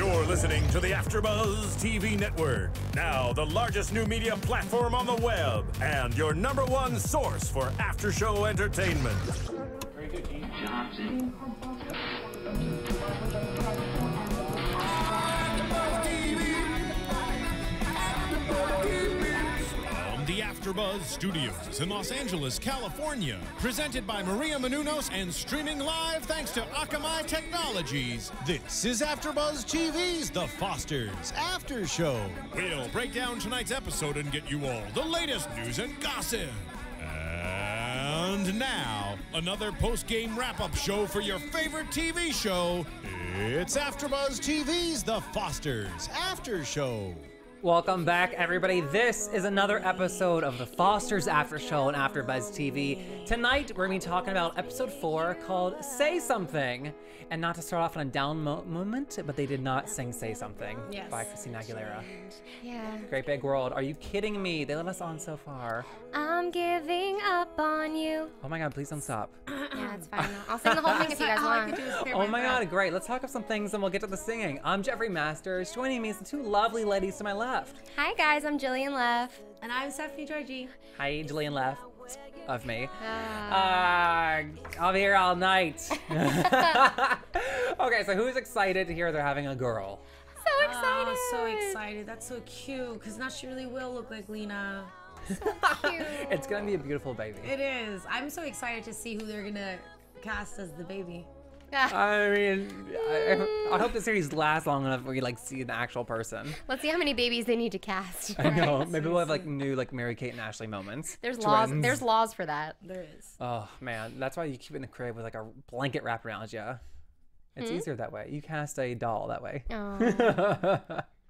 You're listening to the AfterBuzz TV network, now the largest new media platform on the web, and your #1 source for after-show entertainment. Very good, Johnson. The AfterBuzz Studios in Los Angeles, California. Presented by Maria Menounos and streaming live thanks to Akamai Technologies. This is AfterBuzz TV's The Fosters After Show. We'll break down tonight's episode and get you all the latest news and gossip. And now, another post-game wrap-up show for your favorite TV show. It's AfterBuzz TV's The Fosters After Show. Welcome back, everybody. This is another episode of the Fosters After Show on AfterBuzz TV. Tonight, we're going to be talking about episode 4 called Say Something. And not to start off on a down moment, but they did not sing Say Something by Christina Aguilera. Yeah. Great Big World. Are you kidding me? They let us on so far. I'm giving up on you. Oh my God, please don't stop. Yeah, it's fine. I'll sing the whole thing if you guys want. Oh my God, great. Let's talk of some things and we'll get to the singing. I'm Jeffrey Masters. Joining me is the two lovely ladies to my left. Hi guys, I'm Jillian Leff. And I'm Stephanie Giorgi. Hi, Jillian Leff. Of me. I'll be here all night. Okay, so who's excited to hear they're having a girl? So excited. Oh, so excited. That's so cute. Because now she really will look like Lena. So cute. It's gonna be a beautiful baby. It is. I'm so excited to see who they're going to cast as the baby. I mean, I hope the series lasts long enough where you like see an actual person. Let's see how many babies they need to cast. I know. Maybe we'll have like new like Mary Kate and Ashley moments. There's Twins. laws. There's laws for that. There is. Oh man, that's why you keep it in the crib with like a blanket wrapped around you. It's easier that way. You cast a doll that way. Oh.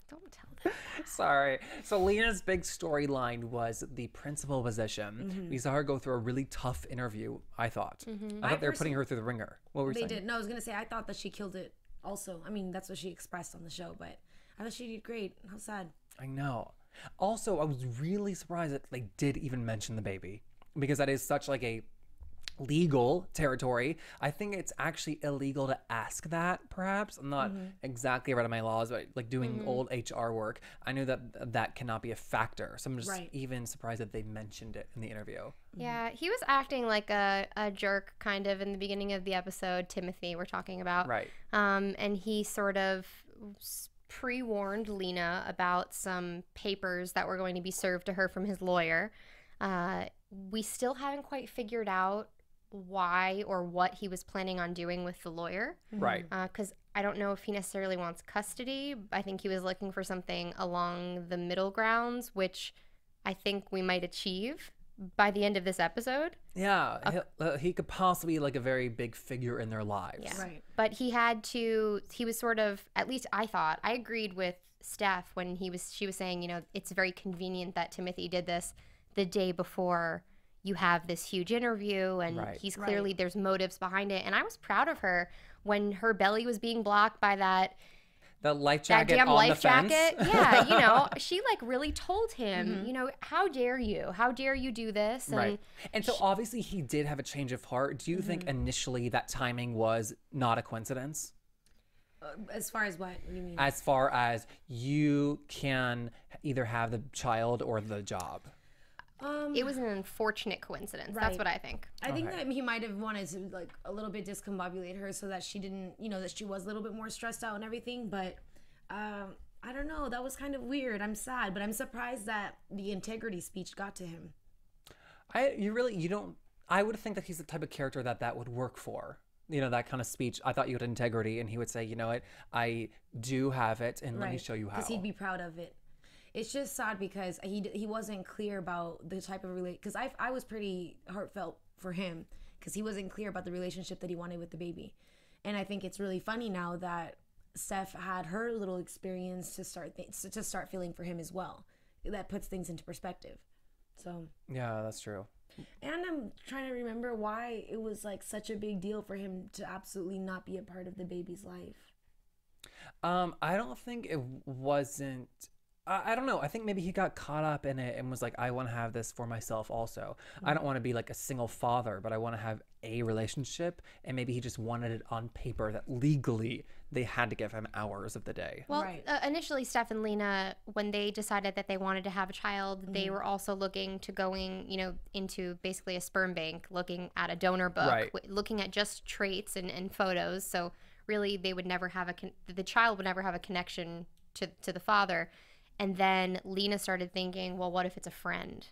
Don't tell them. Sorry. So Lena's big storyline was the principal position. We saw her go through a really tough interview, I thought. I thought they were putting her through the ringer. What were you saying? They did. No, I was going to say, I thought that she killed it also. I mean, that's what she expressed on the show, but I thought she did great. How sad. I know. Also, I was really surprised that they did even mention the baby because that is such like a legal territory. I think it's actually illegal to ask that, perhaps. I'm not exactly right on my laws, but like doing old HR work, I knew that that cannot be a factor. So I'm just even surprised that they mentioned it in the interview. Yeah, he was acting like a jerk kind of in the beginning of the episode, Timothy we're talking about. Right. And he sort of pre-warned Lena about some papers that were going to be served to her from his lawyer. We still haven't quite figured out why or what he was planning on doing with the lawyer. Right. Because I don't know if he necessarily wants custody. I think he was looking for something along the middle grounds, which I think we might achieve by the end of this episode. Yeah, he could possibly be like a very big figure in their lives. Yeah. Right. But he was sort of, at least I thought, I agreed with Steph when she was saying, you know, it's very convenient that Timothy did this the day before you have this huge interview, and he's clearly, there's motives behind it. And I was proud of her when her belly was being blocked by that life jacket that damn on life the fence. jacket. Yeah, you know, she like really told him, you know, how dare you do this? And And so obviously he did have a change of heart. Do you think initially that timing was not a coincidence? As far as what do you mean? As far as you can either have the child or the job. It was an unfortunate coincidence. That's what I think. I think that he might have wanted to like a little bit discombobulate her so that she didn't, you know, that she was a little bit more stressed out and everything. But I don't know. That was kind of weird. I'm sad, but I'm surprised that the integrity speech got to him. I would think that he's the type of character that would work for. You know, that kind of speech. I thought you had integrity, and he would say, you know what, I do have it, and let me show you how. Because he'd be proud of it. It's just sad because he wasn't clear about the type of because I was pretty heartfelt for him because he wasn't clear about the relationship that he wanted with the baby. And I think it's really funny now that Steph had her little experience to start feeling for him as well. That puts things into perspective. So yeah, that's true. And I'm trying to remember why it was like such a big deal for him to absolutely not be a part of the baby's life. I don't think it wasn't. I don't know. I think maybe he got caught up in it and was like, I want to have this for myself also. I don't want to be like a single father, but I want to have a relationship. And maybe he just wanted it on paper that legally they had to give him hours of the day. Well, Right. Initially, Steph and Lena, when they decided that they wanted to have a child, they were also looking to going, into basically a sperm bank, looking at a donor book, Right. looking at just traits and photos. So really, they would never have the child would never have a connection to the father. And then Lena started thinking, well, what if it's a friend?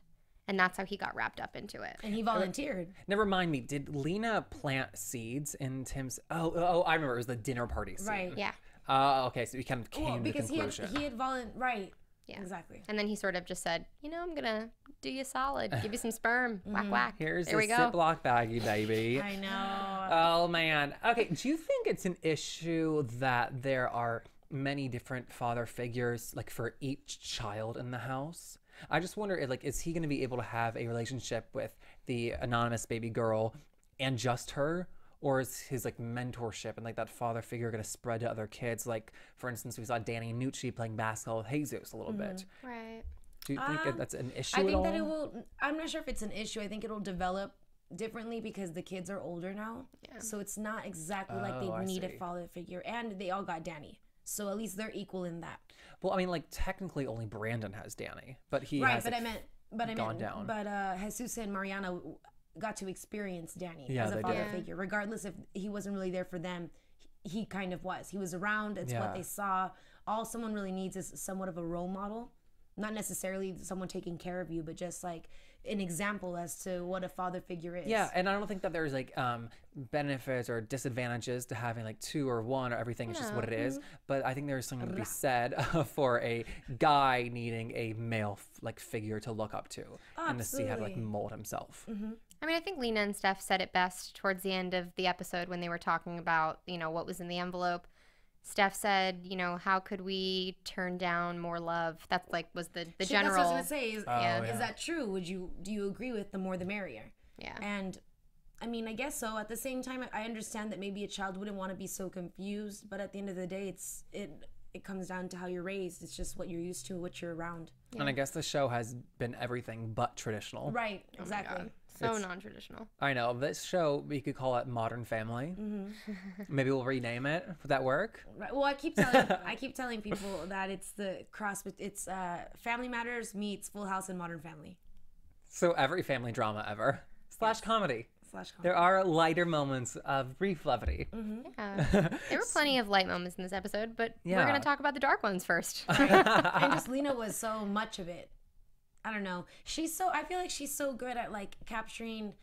And that's how he got wrapped up into it. And he volunteered. Never mind me. Did Lena plant seeds in Tim's? Oh, I remember. It was the dinner party scene. Right. Yeah. Okay, so we kind of came to the Because conclusion. he had right. Yeah. Exactly. And then he sort of just said, I'm going to do you a solid, give you some sperm, whack, whack. Here's there the we go. Ziploc baggie, baby. I know. Oh, man. Okay, do you think it's an issue that there are many different father figures, like, for each child in the house? I just wonder, like, is he going to be able to have a relationship with the anonymous baby girl and just her? Or is his, like, mentorship and, like, that father figure going to spread to other kids? Like, for instance, we saw Danny and Nucci playing basketball with Jesus a little bit. Right. Do you think that's an issue I at think all? that it will. I'm not sure if it's an issue. I think it'll develop differently because the kids are older now. Yeah. So it's not exactly like they I need a see. father figure. And they all got Danny. So at least they're equal in that. Well, I mean, like, technically only Brandon has Danny, but he Right, has, but like, I meant gone down. But Jesus and Mariana got to experience Danny Yeah, as a they father did. figure. Regardless if he wasn't really there for them, he kind of was. He was around. It's Yeah. what they saw. All someone really needs is somewhat of a role model. Not necessarily someone taking care of you, but just like an example as to what a father figure is. Yeah, and I don't think that there's like benefits or disadvantages to having like two or one, or everything is just what it is. But I think there's something to be said for a guy needing a male like figure to look up to and to see how to like Absolutely. mold himself. I mean, I think Lena and Steph said it best towards the end of the episode when they were talking about, what was in the envelope. Steph said, how could we turn down more love? That's like was the Shit, general. That's what I was gonna say. Is, yeah. is that true? Do you agree with the more the merrier? Yeah. And I mean, I guess so. At the same time, I understand that maybe a child wouldn't want to be so confused, but at the end of the day, it comes down to how you're raised. It's just what you're used to, what you're around. And I guess the show has been everything but traditional. Right. Oh my Exactly. God. So non-traditional. I know. This show, we could call it Modern Family. Maybe we'll rename it. Would that work? Right. Well, I keep telling people that it's the cross. It's Family Matters meets Full House and Modern Family. So every family drama ever. / comedy. / comedy. There are lighter moments of brief levity. Yeah. There were plenty of light moments in this episode, but we're Yeah. going to talk about the dark ones first. And just Lena was so much of it. I don't know. I feel like she's so good at like capturing,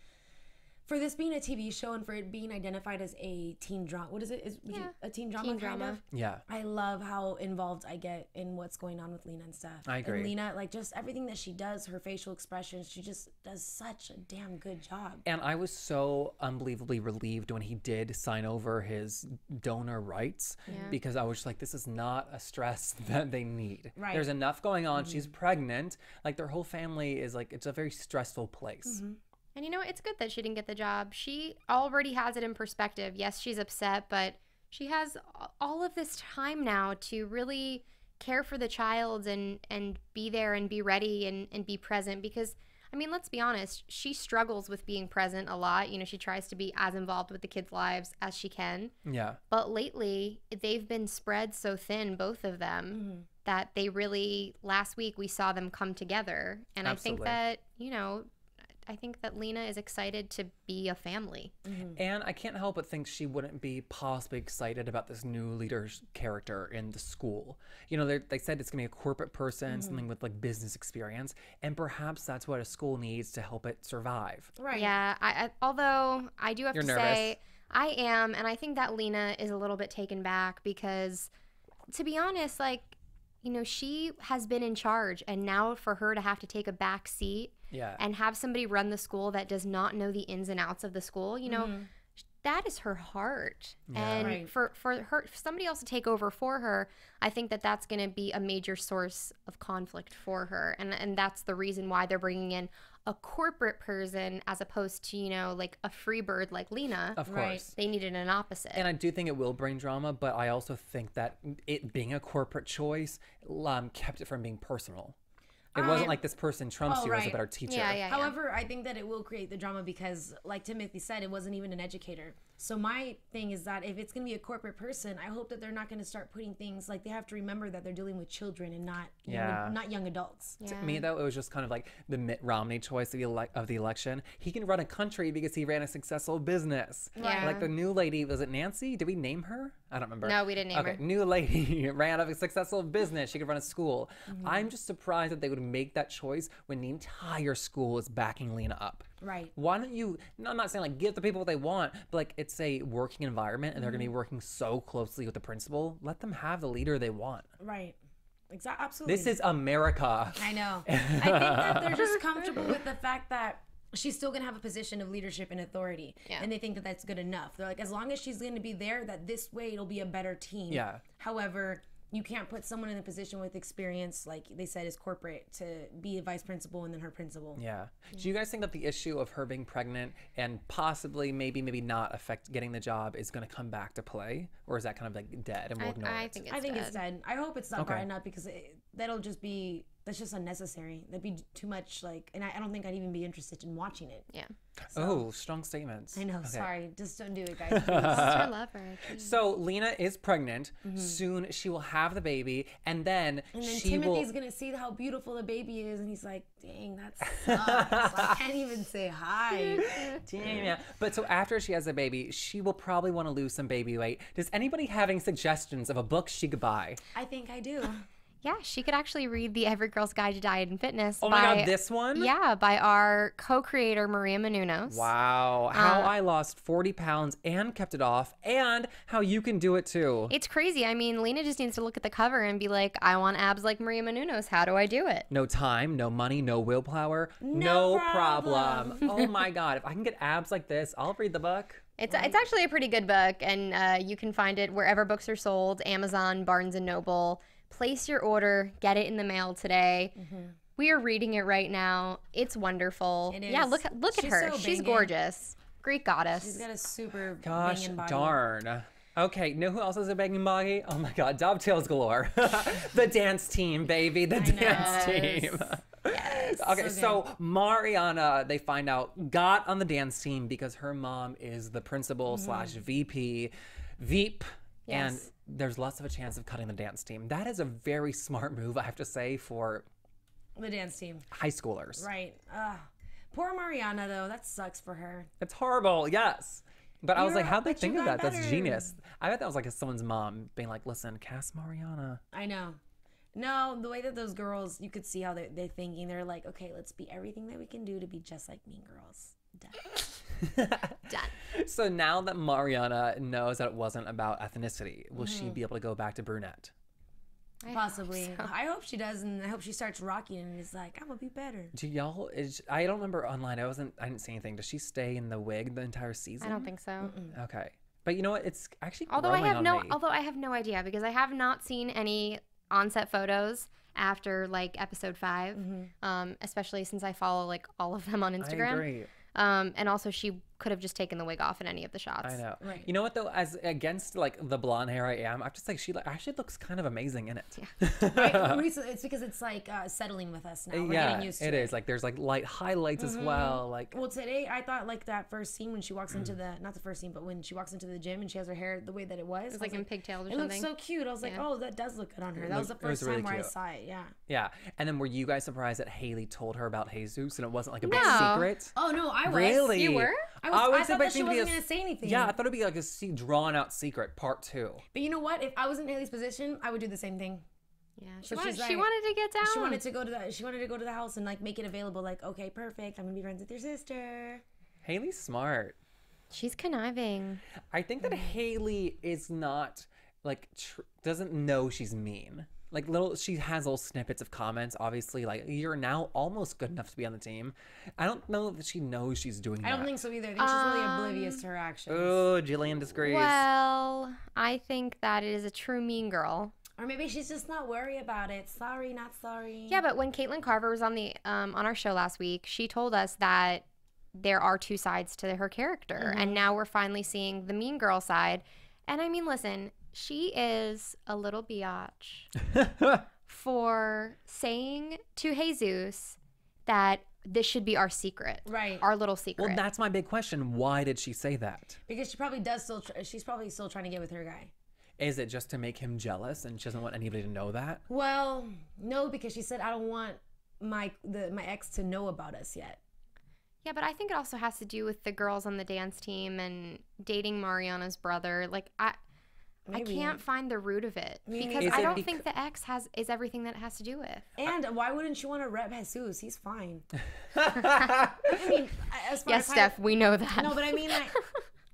for this being a TV show and for it being identified as a teen drama. What is it? Would you- a teen drama Teen kind drama. of? Yeah. I love how involved I get in what's going on with Lena and stuff. I agree. And Lena, like just everything that she does, her facial expressions, she just does such a damn good job. And I was so unbelievably relieved when he did sign over his donor rights because I was just like, this is not a stress that they need. Right. There's enough going on. She's pregnant. Like their whole family is like, it's a very stressful place. And it's good that she didn't get the job. She already has it in perspective. Yes, she's upset, but she has all of this time now to really care for the child and be there and be ready and be present because, I mean, let's be honest, she struggles with being present a lot. She tries to be as involved with the kids' lives as she can. Yeah. But lately, they've been spread so thin, both of them, that they really, last week, we saw them come together. And Absolutely. I think that Lena is excited to be a family. And I can't help but think she wouldn't be possibly excited about this new leader's character in the school. They said it's going to be a corporate person, something with like business experience. And perhaps that's what a school needs to help it survive. Right. Yeah, although I do have You're to nervous. say, I am, and I think that Lena is a little bit taken back because, to be honest, she has been in charge, and now for her to have to take a back seat Yeah. and have somebody run the school that does not know the ins and outs of the school, that is her heart. And Right. for somebody else to take over for her, I think that that's going to be a major source of conflict for her. And that's the reason why they're bringing in a corporate person as opposed to, like a free bird like Lena. Of course. Right. They needed an opposite. And I do think it will bring drama, but I also think that it being a corporate choice kept it from being personal. It wasn't like this person trumps you as a right. better teacher. yeah. However, I think that it will create the drama because, like Timothy said, it wasn't even an educator. So my thing is that if it's going to be a corporate person, I hope that they're not going to start putting things like they have to remember that they're dealing with children and not young adults. To me, though, it was just kind of like the Mitt Romney choice of the election. He can run a country because he ran a successful business. Yeah. Like the new lady, was it Nancy? Did we name her? I don't remember. No, we didn't name her. New lady ran a successful business. She could run a school. I'm just surprised that they would make that choice when the entire school is backing Lena up. Right. Why don't you, no, I'm not saying like give the people what they want, but like it's a working environment and they're going to be working so closely with the principal. Let them have the leader they want. Right. Exactly. Absolutely. This is America. I know. I think that they're just comfortable with the fact that she's still going to have a position of leadership and authority. Yeah. And they think that that's good enough. They're like, as long as she's going to be there, that this way it'll be a better team. Yeah. However, you can't put someone in a position with experience, like they said, is corporate, to be a vice principal and then her principal. Yeah. Do you guys think that the issue of her being pregnant and possibly maybe not affect getting the job is going to come back to play? Or is that kind of like dead and we'll ignore it? I think I think it's dead. I hope it's not brought up because that'll just be, that's just unnecessary. That'd be too much, like, and I don't think I'd even be interested in watching it. Yeah. So, strong statements. I know. Okay. Sorry. Just don't do it, guys. Sister lover. So Lena is pregnant. Soon she will have the baby, and then Timothy's gonna see how beautiful the baby is, and he's like, "Dang, that sucks. I can't even say hi." Damn, yeah. But so after she has the baby, she will probably want to lose some baby weight. Does anybody have any suggestions of a book she could buy? I think I do. Yeah, she could actually read the Every Girl's Guide to Diet and Fitness. Oh my God, this one? Yeah, by our co-creator, Maia Mitchell. Wow. How I lost 40 pounds and kept it off, and how you can do it too. It's crazy. I mean, Lena just needs to look at the cover and be like, I want abs like Maia Mitchell. How do I do it? No time, no money, no willpower. No problem. Oh my God. If I can get abs like this, I'll read the book. It's actually a pretty good book, and you can find it wherever books are sold, Amazon, Barnes & Noble. Place your order, get it in the mail today. We are reading it right now. It's wonderful. It is. Yeah, look at her. So she's gorgeous. Greek goddess. She's got a super banging body. Darn. Okay, know who else has a banging body? Oh my God, dovetails galore. The dance team, baby, the dance team. Yes. Okay, so Mariana, they find out, got on the dance team because her mom is the principal slash VP, Veep, and there's less of a chance of cutting the dance team. That is a very smart move, I have to say, for the dance team. High schoolers. Right. Poor Mariana, though. That sucks for her. It's horrible, yes. But I was like, how'd they think of that? That's genius. I bet that was like someone's mom being like, listen, cast Mariana. I know. No, the way that those girls, you could see how they're thinking. They're like, okay, let's be everything that we can do to be just like Mean Girls. Done. Done. So now that Mariana knows that it wasn't about ethnicity, will she be able to go back to brunette? Possibly. I hope she does, and I hope she starts rocking and is like, I'm gonna be better. Do y'all? I don't remember online. I didn't see anything. Does she stay in the wig the entire season? I don't think so. Okay, but you know what? It's actually although I have no idea because I have not seen any on-set photos after like episode 5, especially since I follow like all of them on Instagram. I agree. And also she could have just taken the wig off in any of the shots. I know. Right. You know what though? As against like the blonde hair I am, I have to say she actually looks kind of amazing in it. Yeah. Right? Recently, it's because it's like settling with us now. We're getting used to it. It is. Like there's like light highlights as well. Like today I thought like that first scene when she walks into not the first scene, but when she walks into the gym and she has her hair the way that it was. It's like in pigtails or something. It looks so cute. I was like, oh, that does look good on her. That was the first time where I saw it. Yeah. Yeah. And then were you guys surprised that Haley told her about Jesus and it wasn't like a big secret? Oh no, I was. Really? You were? I thought that she wasn't going to say anything. Yeah, I thought it'd be like a drawn out secret part 2. But you know what? If I was in Haley's position, I would do the same thing. Yeah, she wanted to get down. She wanted to go to the house and like make it available. Like, okay, perfect. I'm gonna be friends with your sister. Haley's smart. She's conniving. I think that Haley is not like doesn't know she's mean. Like she has little snippets of comments. Obviously, like you're now almost good enough to be on the team. I don't know that she knows she's doing that. I don't think so either. I think she's really oblivious to her actions. Oh, Jillian disagrees. Well, I think that it is a true mean girl. Or maybe she's just not worried about it. Sorry, not sorry. Yeah, but when Caitlin Carver was on the on our show last week, she told us that there are 2 sides to her character, and now we're finally seeing the mean girl side. And I mean, listen. She is a little biatch for saying to Jesus that this should be our secret, Right. our little secret. Well, that's my big question. Why did she say that? Because she probably does still. She's probably still trying to get with her guy. Is it just to make him jealous and she doesn't want anybody to know that? Well, no, because she said I don't want my ex to know about us yet. Yeah, but I think it also has to do with the girls on the dance team and dating Mariana's brother. Like I can't find the root of it because I don't think the ex is everything that it has to do with. And why wouldn't you want to rep Jesus? He's fine. I mean, as far as Steph, we know that. No, but I mean, like,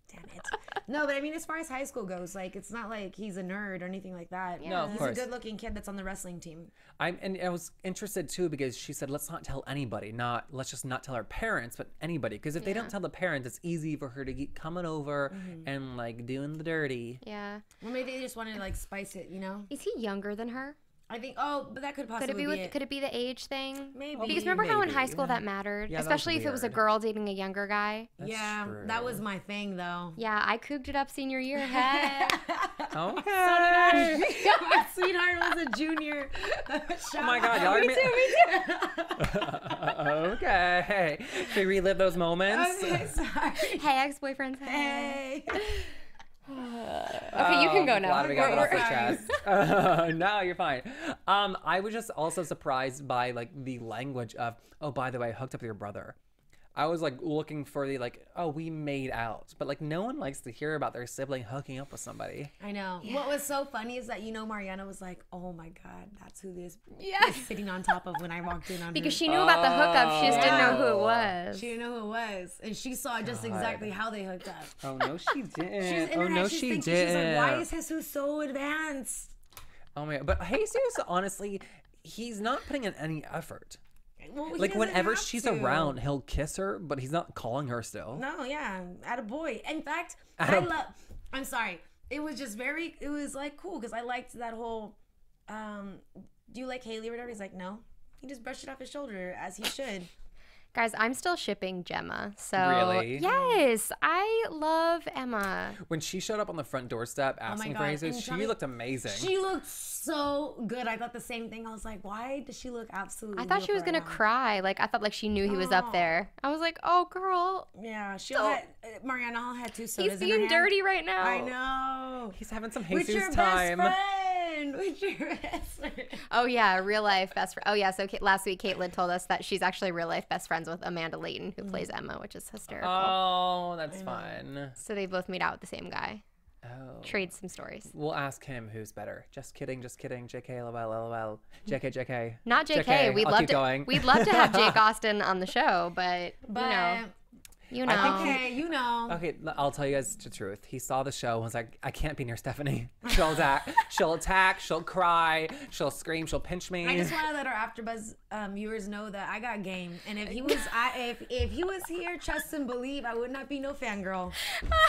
damn it. No, but I mean, as far as high school goes, like, it's not like he's a nerd or anything like that. No, of he's course. a good-looking kid that's on the wrestling team. And I was interested too because she said, let's not tell anybody. Let's just not tell our parents, but anybody. Because if they don't tell the parents, it's easy for her to keep coming over and like doing the dirty. Yeah. Well, maybe they just wanted to like spice it, you know? Is he younger than her? I think. Oh, but that could possibly be it. Could it be the age thing? Maybe. Because remember how in high Maybe. school that mattered, Yeah, that was especially if it was a weird. girl dating a younger guy. Yeah, true. that was my thing though. Yeah, I cooked it up senior year. Hey. Okay. My sweetheart was a junior. Oh my God, y'all are Okay. Should we relive those moments? Okay, sorry. Hey, ex-boyfriends. Hey. Okay, you can go now. Glad we got it off our We're- chest. No, you're fine. I was just also surprised by like the language of, oh, by the way, I hooked up with your brother. I was like looking for the like, oh, we made out, but like no one likes to hear about their sibling hooking up with somebody. I know. What was so funny is that Mariana was like, "Oh my God, that's who this Yes. is sitting on top of when I walked in on Because her." she knew about the hookup, she just didn't know who it was. She didn't know who it was, and she saw just exactly how they hooked up. Oh no, she didn't. She's in Oh her no, head, she's she thinking, didn't. She's like, "Why is Jesus so advanced?" Oh my God, but Jesus, honestly, he's not putting in any effort. Well, he Like doesn't whenever have she's to. around, he'll kiss her, but he's not calling her still. No, yeah, at a boy. In fact, Atta- I'm sorry. It was just very. It was like cool because I liked that whole. Do you like Haley or whatever? He's like, no. He just brushed it off his shoulder as he should. Guys, I'm still shipping Gemma. So Really? Yes, I love Emma. When she showed up on the front doorstep asking for God. Jesus, And she tell me- looked amazing. She looked so good. I thought the same thing. I was like, why does she look absolutely I thought she was beautiful gonna right now? cry. Like I thought like she knew he was up there. I was like, oh girl, Yeah, Mariana had 2 sodas he's in her being hand. dirty right now. I know. He's having some With your Jesus time. best friend. With your best friend. Oh yeah, real life best friend. Oh yeah, so last week Caitlin told us that she's actually real life best friends with Amanda Layton, who plays Emma, which is hysterical. Oh, that's fun. So they both meet out with the same guy. Oh. Trade some stories. We'll ask him who's better. Just kidding, just kidding. JK, LOL. JK, JK. Not JK. We'd I'll love keep to. going. We'd love to have Jake Austin on the show, but you know. Okay, you know. Okay, I'll tell you guys the truth. He saw the show and was like, I can't be near Stephanie. She'll attack, she'll cry, she'll scream, she'll pinch me. I just want to let our AfterBuzz viewers know that I got game, and if he was, if he was here, trust and believe, I would not be no fangirl.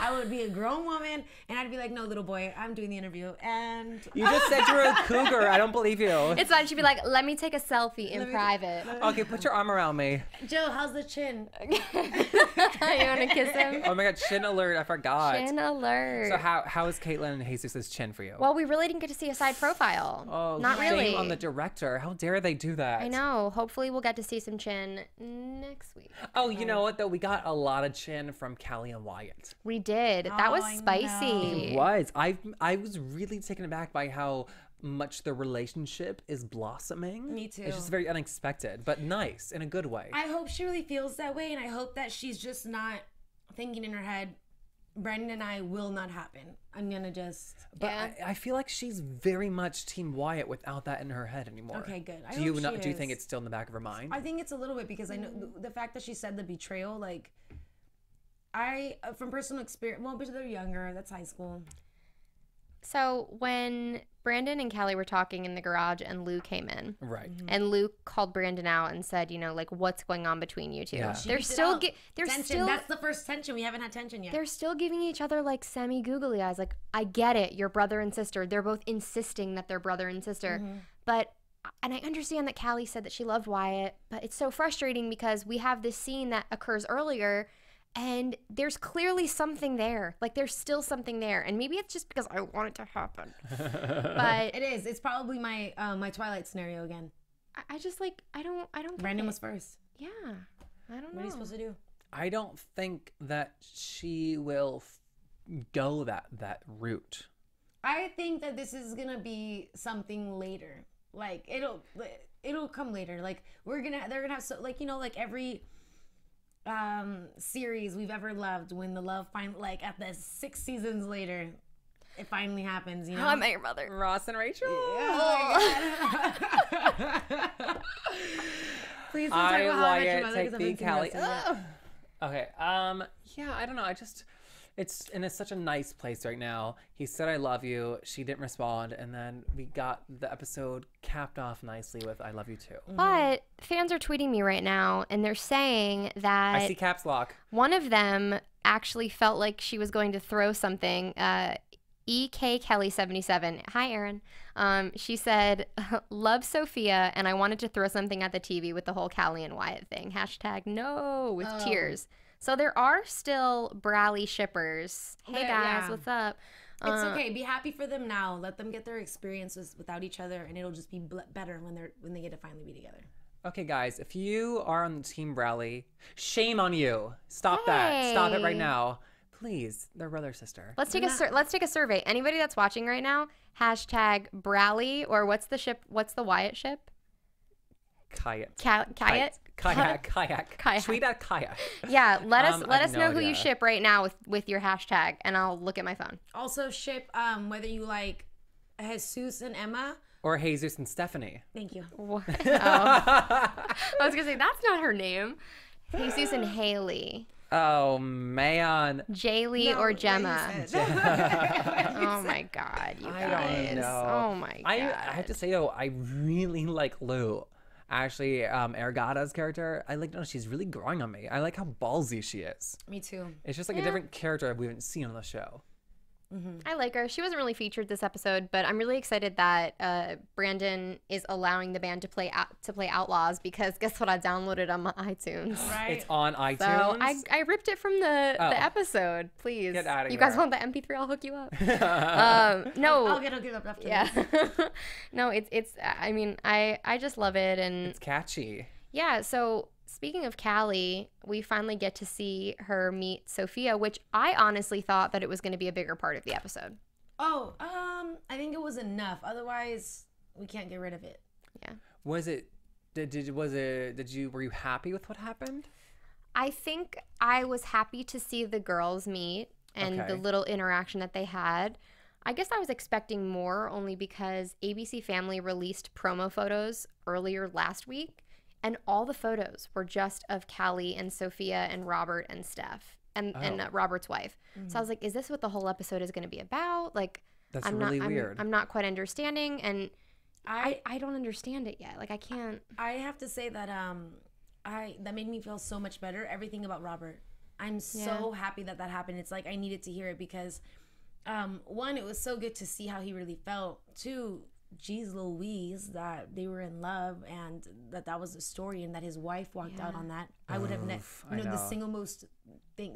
I would be a grown woman, and I'd be like, no, little boy, I'm doing the interview, and You just said you were a cougar. I don't believe you. It's fine. She'd be like, "Let me take a selfie in private." Okay, put your arm around me. Jill, how's the chin? You want to kiss him? Oh my God, chin alert. I forgot. Chin alert. So how is Caitlin and Jesus' chin for you? Well, we really didn't get to see a side profile. Oh, not shame really. on the director. How dare they do that? I know. Hopefully, we'll get to see some chin next week. Oh, you know what though? We got a lot of chin from Callie and Wyatt. We did. That was I spicy. It was. I was really taken aback by how much the relationship is blossoming. Me too. It's just very unexpected, but nice in a good way. I hope she really feels that way, and I hope that she's just not thinking in her head, Brandon and I will not happen. I'm gonna just. But Yeah. I feel like she's very much Team Wyatt without that in her head anymore. Okay, good. I Do you hope not? she Do you think is. it's still in the back of her mind? I think it's a little bit because I know the fact that she said the betrayal, like, from personal experience, well, but they're younger, that's high school. So when Brandon and Callie were talking in the garage and Lou came in, Right. and Lou called Brandon out and said, you know, like, what's going on between you two? Yeah. She They're beat it still up. they're Tension. still That's the first tension. We haven't had tension yet. they're still giving each other like semi googly eyes. Like, I get it, you're brother and sister. They're both insisting that they're brother and sister. But and I understand that Callie said that she loved Wyatt, but it's so frustrating because we have this scene that occurs earlier and there's clearly something there. Like, there's still something there. And maybe it's just because I want it to happen. But It is. It's probably my my Twilight scenario again. I just like I don't get Brandon it. was first. Yeah, I don't know. What are you supposed to do? I don't think that she will go that route. I think that this is gonna be something later. Like it'll come later. Like they're gonna have like like every series we've ever loved, when the love finally, like at the 6 seasons later, it finally happens. How I Met Your Mother. Ross and Rachel. Oh my God. Please don't talk about How I Met Your Mother, 'cause I've been seeing the rest of it. Okay. Yeah, I don't know. It's in such a nice place right now. He said, "I love you." She didn't respond. And then we got the episode capped off nicely with "I love you too." But fans are tweeting me right now, and they're saying that I see caps lock. one of them actually felt like she was going to throw something. EK Kelly 77. Hi, Aaron. She said, "Love Sophia, and I wanted to throw something at the TV with the whole Callie and Wyatt thing. Hashtag no with tears." So there are still Brally shippers. Hey guys, what's up? It's okay. Be happy for them now. Let them get their experiences without each other, and it'll just be better when they get to finally be together. Okay, guys, if you are on Team Brally, shame on you. Stop that. Stop it right now. Please, they're brother sister. Let's take a survey. Anybody that's watching right now, hashtag Brally, or what's the Wyatt ship? Kayak. Kayak. Tweet at kayak. Yeah, let us no know who idea. you ship right now with your hashtag, and I'll look at my phone. Also ship whether you like Jesus and Emma. Or Jesus and Stephanie. Thank you. What? Oh. I was gonna say that's not her name. Jesus and Haley. Oh man. Jaylee or Gemma. Oh my God, you guys. I don't know. Oh my God. I have to say though, I really like Lou. Actually, Argata's character, she's really growing on me. I like how ballsy she is. Me too. It's just like a different character we haven't seen on the show. I like her. She wasn't really featured this episode, but I'm really excited that Brandon is allowing the band to play Outlaws, because guess what? I downloaded on my iTunes. Right. It's on iTunes. So I ripped it from the episode. Please, Get outta you guys here. want the MP3? I'll hook you up. No, I'll get up after yeah. this. No, it's. I mean, I just love it, and It's catchy. yeah. So speaking of Callie, we finally get to see her meet Sophia, which I honestly thought that it was going to be a bigger part of the episode. Oh, I think it was enough. Otherwise, we can't get rid of it. Yeah. Were you happy with what happened? I think I was happy to see the girls meet and the little interaction that they had. I guess I was expecting more, only because ABC Family released promo photos earlier last week, and all the photos were just of Callie and Sophia and Robert and Steph and Robert's wife. So I was like, is this what the whole episode is going to be about? Like, That's really weird. I'm not quite understanding, and I don't understand it yet. Like, I can't. I have to say that that made me feel so much better. Everything about Robert. I'm so happy that happened. It's like I needed to hear it because, one, it was so good to see how he really felt. Two, geez Louise, that they were in love and that was the story, and that his wife walked out on that. I would have the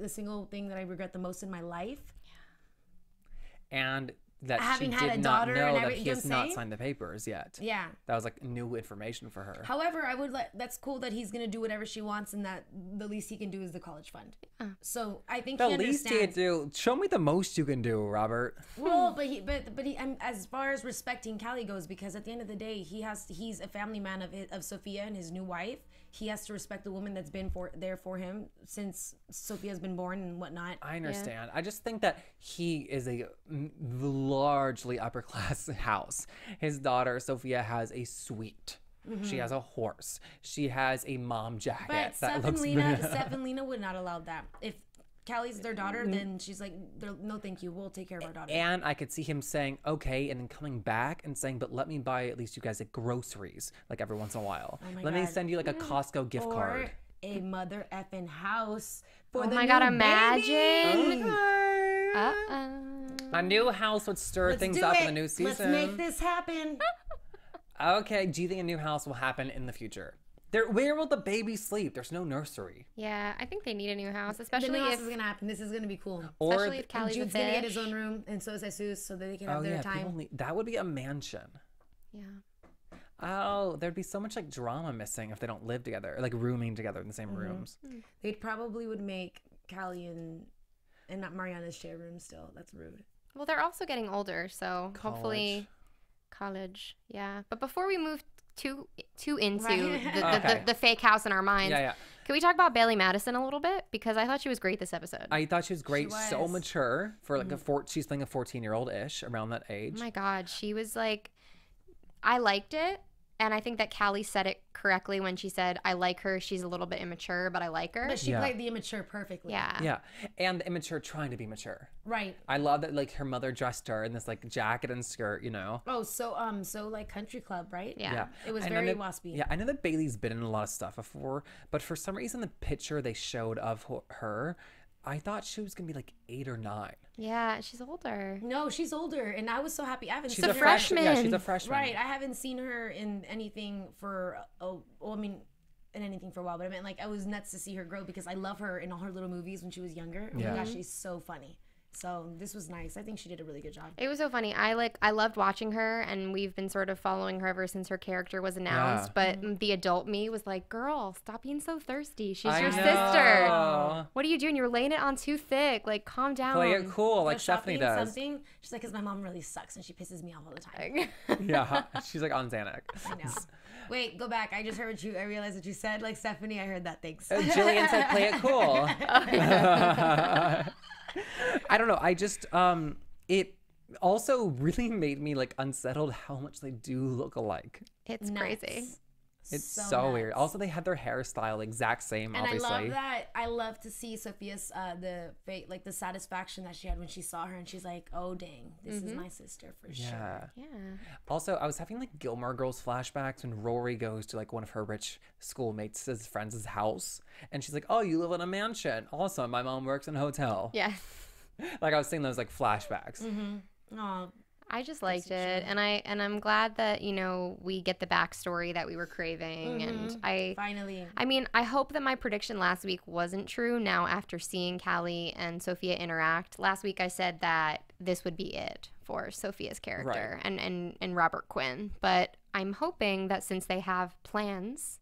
single thing that I regret the most in my life. And that Having she had did a not daughter know and that everything, he has you know what I'm not saying? signed the papers yet. Yeah. That was like new information for her. However, that's cool that he's gonna do whatever she wants, and that the least he can do is the college fund. So I think The he least you can understands. do. Show me the most you can do, Robert. Well, but he, as far as respecting Callie goes, because at the end of the day, he's a family man of Sophia and his new wife. He has to respect the woman that's been there for him since Sophia's been born and whatnot. I understand. I just think that he is a largely upper class house. His daughter Sophia has a suite. She has a horse. She has a mom jacket But that Steph looks and Lena would not allow that. If Callie's their daughter, then she's like, no, thank you. We'll take care of our daughter. And I could see him saying, okay, and then coming back and saying, but let me buy at least you guys like groceries, like every once in a while. Oh my let me God. send you like a Costco gift card. A mother effing house for Oh the my God, new imagine. baby. A new house would stir Let's things do up it. in the new season. Let's make this happen. Okay, do you think a new house will happen in the future? Where will the baby sleep? There's no nursery. Yeah, I think they need a new house, The especially new house if is gonna happen. This is gonna be cool. especially if And Callie's a Jude's gonna get his fish. own room, and so is Jesus, so that they can have their time. that would be a mansion. Yeah. Oh, there'd be so much like drama missing if they don't live together, like rooming together in the same rooms. They probably would make Callie and not Mariana share rooms still. That's rude. Well, they're also getting older, so hopefully college. Yeah. But before we move too into the fake house in our minds, can we talk about Bailey Madison a little bit? Because I thought she was great this episode. I thought she was great. So mature for like she's playing a 14-year-old ish around that age. Oh my God, she was like, I liked it. And I think that Callie said it correctly when she said, I like her. She's a little bit immature, but I like her. But she played the immature perfectly. Yeah. Yeah. And the immature trying to be mature. Right. I love that like her mother dressed her in this like jacket and skirt, you know? Oh, so like country club, right? Yeah. It was very waspy. Yeah, I know that Bailey's been in a lot of stuff before, but for some reason the picture they showed of her, I thought she was going to be like 8 or 9. Yeah, she's older. No, she's older, and I was so happy. I haven't She's seen a her. freshman. Yeah, she's a freshman. Right, I haven't seen her in anything for in anything for a while, but I meant like I was nuts to see her grow because I love her in all her little movies when she was younger. Oh my gosh, she's so funny. So this was nice. I think she did a really good job. It was so funny. I loved watching her, and we've been sort of following her ever since her character was announced. But the adult me was like, "Girl, stop being so thirsty. She's your sister. What are you doing? You're laying it on too thick. Like, calm down. Play it cool, like Stephanie does." Something. She's like, "Cause my mom really sucks, and she pisses me off all the time." Yeah, she's like on Xanax. I know. Wait, go back. I just heard I realized what you said. Like Stephanie, I heard that. Thanks. Jillian said, "Play it cool." I don't know. I just it also really made me like unsettled how much they do look alike. It's crazy. It's so weird. Also, they had their hairstyle exact same, and obviously. I love that. I love to see Sophia's the satisfaction that she had when she saw her, and she's like, "Oh dang, this is my sister for sure." Yeah. Also, I was having like Gilmore Girls flashbacks when Rory goes to like one of her rich schoolmates' friends' house, and she's like, "Oh, you live in a mansion. Awesome. My mom works in a hotel." Yeah. Like I was seeing those like flashbacks. Oh, I just liked it, and I'm glad that we get the backstory that we were craving, and finally. I mean, I hope that my prediction last week wasn't true. Now, after seeing Callie and Sophia interact, last week I said that this would be it for Sophia's character and Robert Quinn, but I'm hoping that since they have plans,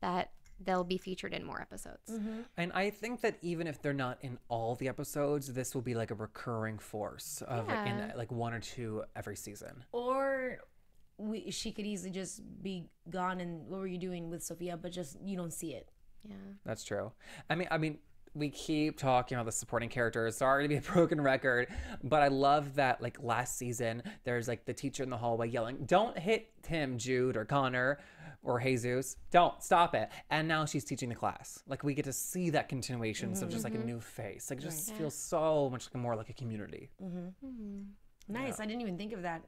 that they'll be featured in more episodes. And I think that even if they're not in all the episodes, this will be like a recurring force of in like 1 or 2 every season. Or she could easily just be gone and what were you doing with Sophia, but just you don't see it. Yeah. That's true. I mean, we keep talking about the supporting characters. Sorry to be a broken record, but I love that like last season, there's like the teacher in the hallway yelling, "Don't hit him, Jude or Connor or Jesus. Don't stop it." And now she's teaching the class. Like we get to see that continuation. So just like a new face. Like it just feels so much more like a community. Nice. I didn't even think of that.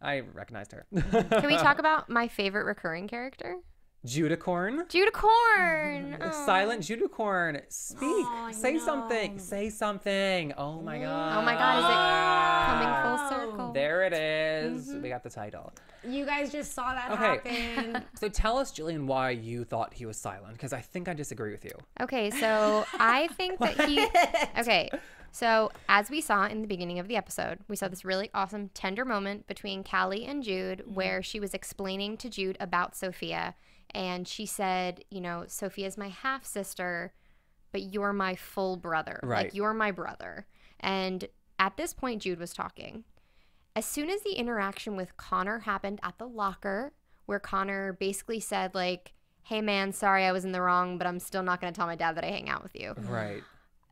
I recognized her. Can we talk about my favorite recurring character? Judicorn. Judicorn. Silent Judicorn. Speak. Say something. Say something. Oh my God. Oh my God. Is it coming full circle? There it is. We got the title. You guys just saw that happen. So tell us, Jillian, why you thought he was silent, because I think I disagree with you. Okay, so I think that he... Okay, so as we saw in the beginning of the episode, we saw this really awesome, tender moment between Callie and Jude where she was explaining to Jude about Sophia, and she said, Sophia's my half-sister, but you're my full brother. Right. Like, you're my brother. And at this point, Jude was talking. As soon as the interaction with Connor happened at the locker, where Connor basically said, like, "Hey, man, sorry I was in the wrong, but I'm still not going to tell my dad that I hang out with you." Right.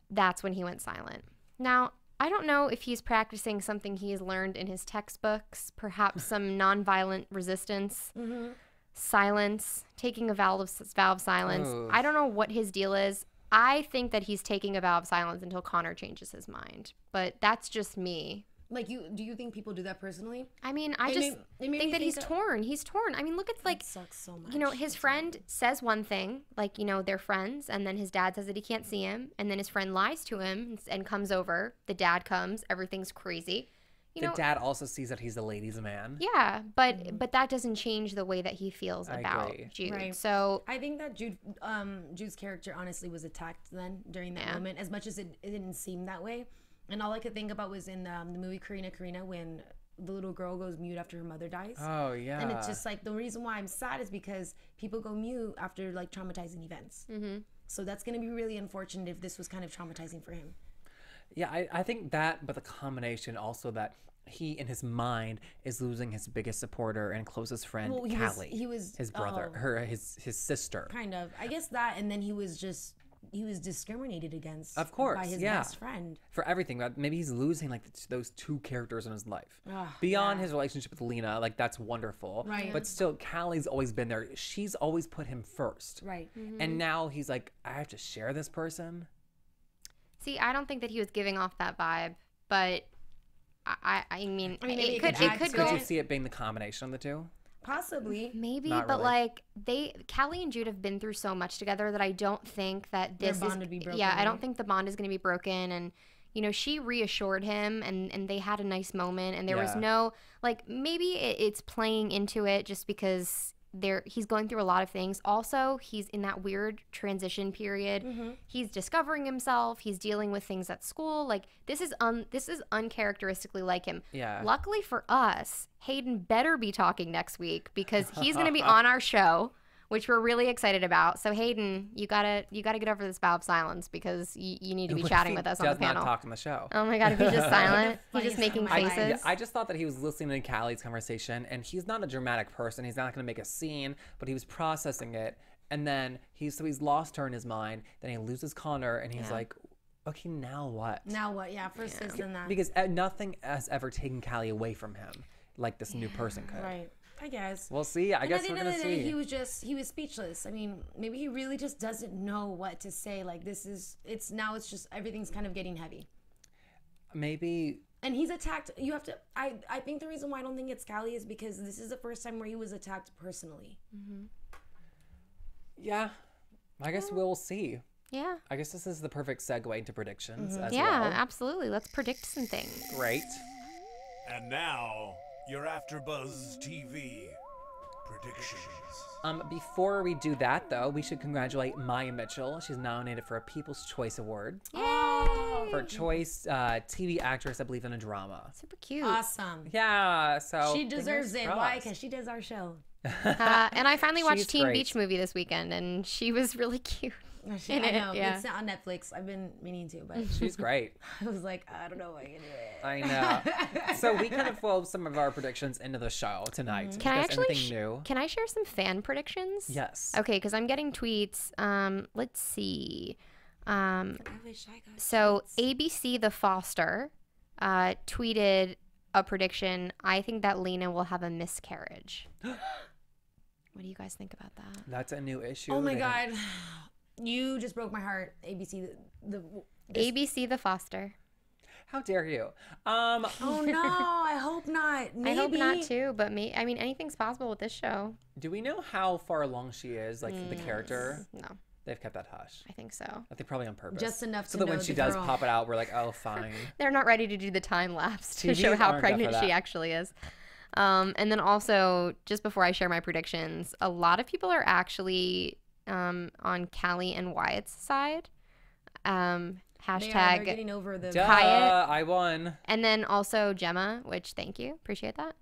That's when he went silent. Now, I don't know if he's practicing something he has learned in his textbooks, perhaps some nonviolent resistance, silence, taking a vow of silence. Ooh. I don't know what his deal is. I think that he's taking a vow of silence until Connor changes his mind, but that's just me. Like do you think people do that personally? I mean, I just think that he's torn. He's torn. I mean, look at like, it sucks so much. His friend says one thing, like, they're friends, and then his dad says that he can't see him, and then his friend lies to him and comes over. The dad comes, everything's crazy. The dad also sees that he's a ladies' man. Yeah, but that doesn't change the way that he feels about Jude. Right. So I think that Jude's character honestly was attacked then during that moment, as much as it didn't seem that way. And all I could think about was in the movie Karina when the little girl goes mute after her mother dies. Oh yeah. And it's just like the reason why I'm sad is because people go mute after like traumatizing events. So that's gonna be really unfortunate if this was kind of traumatizing for him. Yeah, I think that, but the combination also that he in his mind is losing his biggest supporter and closest friend, Callie. He was his brother, his sister. kind of. I guess that, and then he was discriminated against. Of course, by his yeah. best friend. For everything. But maybe he's losing like those two characters in his life. Ugh, Beyond his relationship with Lena, like that's wonderful. Right. But still, Callie's always been there. She's always put him first. Right. And now he's like, I have to share this person. See, I don't think that he was giving off that vibe, but I mean, maybe it could go. Could you see it being the combination of the two? Possibly. Maybe, Not but really. like Callie and Jude have been through so much together that I don't think that Their this bond would be broken, Yeah, I don't right? think the bond is going to be broken. And you know, she reassured him, and they had a nice moment, and there was Yeah. no like maybe it's playing into it just because he's going through a lot of things. Also, he's in that weird transition period. He's discovering himself. He's dealing with things at school. Like this is uncharacteristically like him. Yeah. Luckily for us, Hayden better be talking next week because he's going to be on our show, which we're really excited about. So Hayden, you gotta get over this vow of silence because you need to be What if chatting he with us on the does not panel. talk on the show. Oh my god, if he's just silent, he's just making Funniest thing in my faces. life. I just thought that he was listening to Callie's conversation, and he's not a dramatic person. He's not going to make a scene, but he was processing it, and then he's lost her in his mind. Then he loses Connor, and he's like, okay, now what? Now what? Yeah, first this and that. Because nothing has ever taken Callie away from him, like this new person could. Right. I guess. We'll see. I And guess at the we're end gonna of the day, see. he was speechless. I mean, maybe he really just doesn't know what to say. Like it's just everything's kind of getting heavy. Maybe. And he's attacked. You have to. I think the reason why I don't think it's Callie is because this is the first time where he was attacked personally. Yeah. I guess we'll see. Yeah. I guess this is the perfect segue into predictions as Yeah, well. absolutely. Let's predict some things. Great. And now, your AfterBuzz TV predictions. Before we do that, though, we should congratulate Maia Mitchell. She's nominated for a People's Choice Award for Choice TV Actress, I believe, in a drama. Super cute. Awesome. Yeah, so She deserves fingers it. Why? crossed. Because she does our show. And I finally watched She's Teen great. Beach Movie this weekend, and she was really cute. I In it, know. yeah. It's on Netflix. I've been meaning to, but She's great. I was like, I don't know if I can do it. I know. So we kind of wove some of our predictions into the show tonight. Can I Is actually? anything new? Can I share some fan predictions? Yes. Okay, because I'm getting tweets. Let's see. I wish I got. So ABC The Foster tweeted a prediction. I think that Lena will have a miscarriage. What do you guys think about that? That's a new issue. Oh my They- God, you just broke my heart. ABC the ABC The Foster. How dare you? Oh no, I hope not. Maybe. I hope not too, but I mean, anything's possible with this show. Do we know how far along she is, like the character? No, They've kept that hush. I think so. I think probably on purpose. Just enough so to that when know she the does girl. pop it out, we're like, oh, fine. They're not ready to do the time lapse to TVs show how aren't up for pregnant she that. actually is. And then also, just before I share my predictions, a lot of people are actually on Callie and Wyatt's side. They're Hashtag, getting over the. Duh, Hyatt. I won. and then also Gemma, which thank you, appreciate that.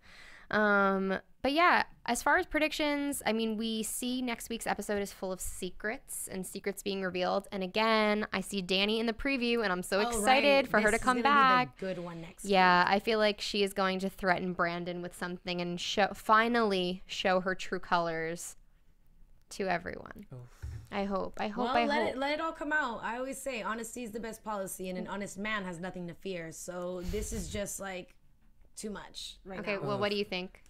But yeah, as far as predictions, I mean, we see next week's episode is full of secrets and secrets being revealed. And again, I see Danny in the preview, and I'm so Oh, excited right. for her This to is come gonna be back. the good one next. Yeah, I feel like she is going to threaten Brandon with something and finally show her true colors to everyone. I hope. Well, let it all come out. I always say honesty is the best policy, and an honest man has nothing to fear. So this is just like too much right Okay, now. well, what do you think?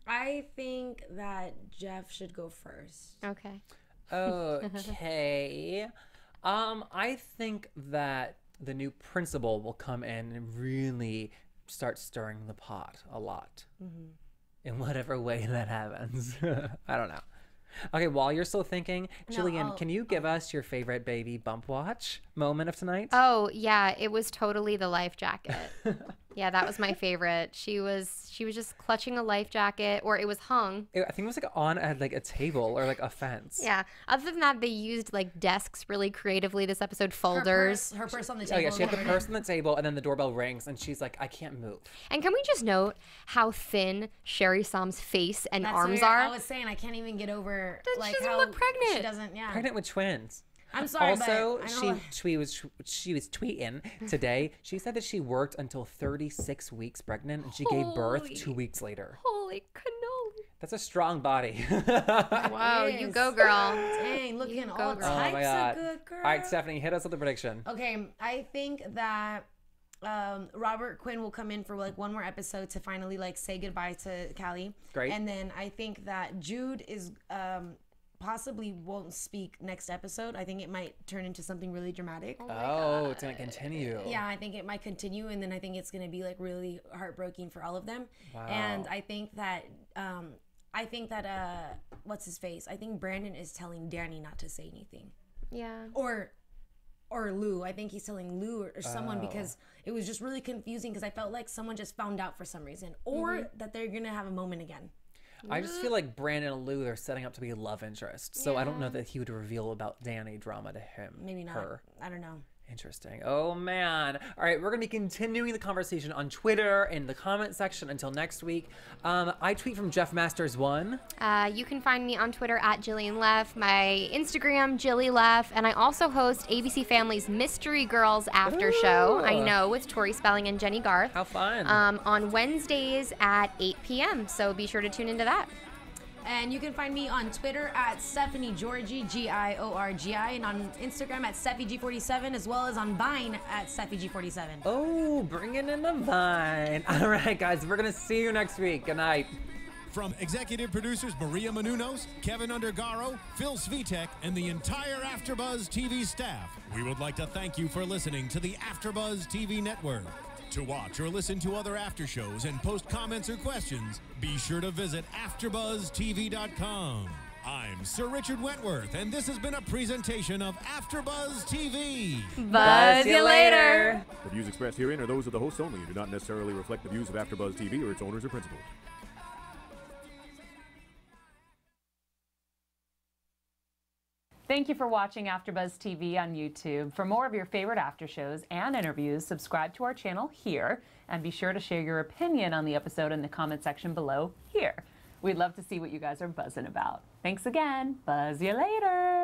I think that Jeff should go first. Okay. Okay. I think that the new principal will come in and really start stirring the pot a lot. In whatever way that happens. I don't know. Okay, while you're still thinking, Jillian, can you give us your favorite baby bump watch moment of tonight? Oh, yeah, it was totally the life jacket. Yeah, that was my favorite. She was just clutching a life jacket, or it was hung. I think it was like on a table or like a fence. Yeah. Other than that, they used like desks really creatively this episode, folders. Her purse on the Oh table. yeah, she had the purse on the table, and then the doorbell rings, and she's like, "I can't move." And can we just note how thin Sherri Saum's face and That's arms weird. are? I was saying I can't even get over She like doesn't how look pregnant. She doesn't. Yeah. Pregnant with twins. I'm sorry, Also, but I know she was tweeting today. She said that she worked until 36 weeks pregnant, and she gave birth Holy- 2 weeks later. Holy cannoli. That's a strong body. Wow, you go, girl. Dang, looking all go, girl. Oh my types God. of good, girl. All right, Stephanie, hit us with the prediction. Okay, I think that Robert Quinn will come in for like one more episode to finally like say goodbye to Callie. Great. And then I think that Jude is possibly won't speak next episode. I think it might turn into something really dramatic. Oh, it's gonna continue. Yeah, I think it might continue, and then I think it's gonna be like really heartbreaking for all of them. Wow. And I think that what's his face? I think Brandon is telling Danny not to say anything. Yeah. Or Lou. I think he's telling Lou or someone because it was just really confusing because I felt like someone just found out for some reason, or that they're gonna have a moment again. I just feel like Brandon and Lou, they're setting up to be love interests. So I don't know that he would reveal about Danny drama to him. Maybe not. Her. I don't know. Interesting. Oh, man. All right, we're going to be continuing the conversation on Twitter in the comment section until next week. I tweet from Jeff Masters 1. You can find me on Twitter at Jillian Leff, my Instagram, Jilly Leff, and I also host ABC Family's Mystery Girls After Show. I know, with Tori Spelling and Jenny Garth. How fun. On Wednesdays at 8 p.m., so be sure to tune into that. And you can find me on Twitter at Stephanie Giorgi, Giorgi, and on Instagram at SteffiG47, as well as on Vine at SteffiG47. Oh, bringing in the Vine. All right, guys, we're going to see you next week. Good night. From executive producers Maria Menounos, Kevin Undergaro, Phil Svitek, and the entire AfterBuzz TV staff, we would like to thank you for listening to the AfterBuzz TV network. To watch or listen to other after shows and post comments or questions, be sure to visit AfterBuzzTV.com. I'm Sir Richard Wentworth, and this has been a presentation of AfterBuzz TV. Buzz you later. The views expressed herein are those of the hosts only and do not necessarily reflect the views of AfterBuzz TV or its owners or principals. Thank you for watching AfterBuzz TV on YouTube. For more of your favorite after shows and interviews, subscribe to our channel here, and be sure to share your opinion on the episode in the comment section below here. We'd love to see what you guys are buzzing about. Thanks again. Buzz you later.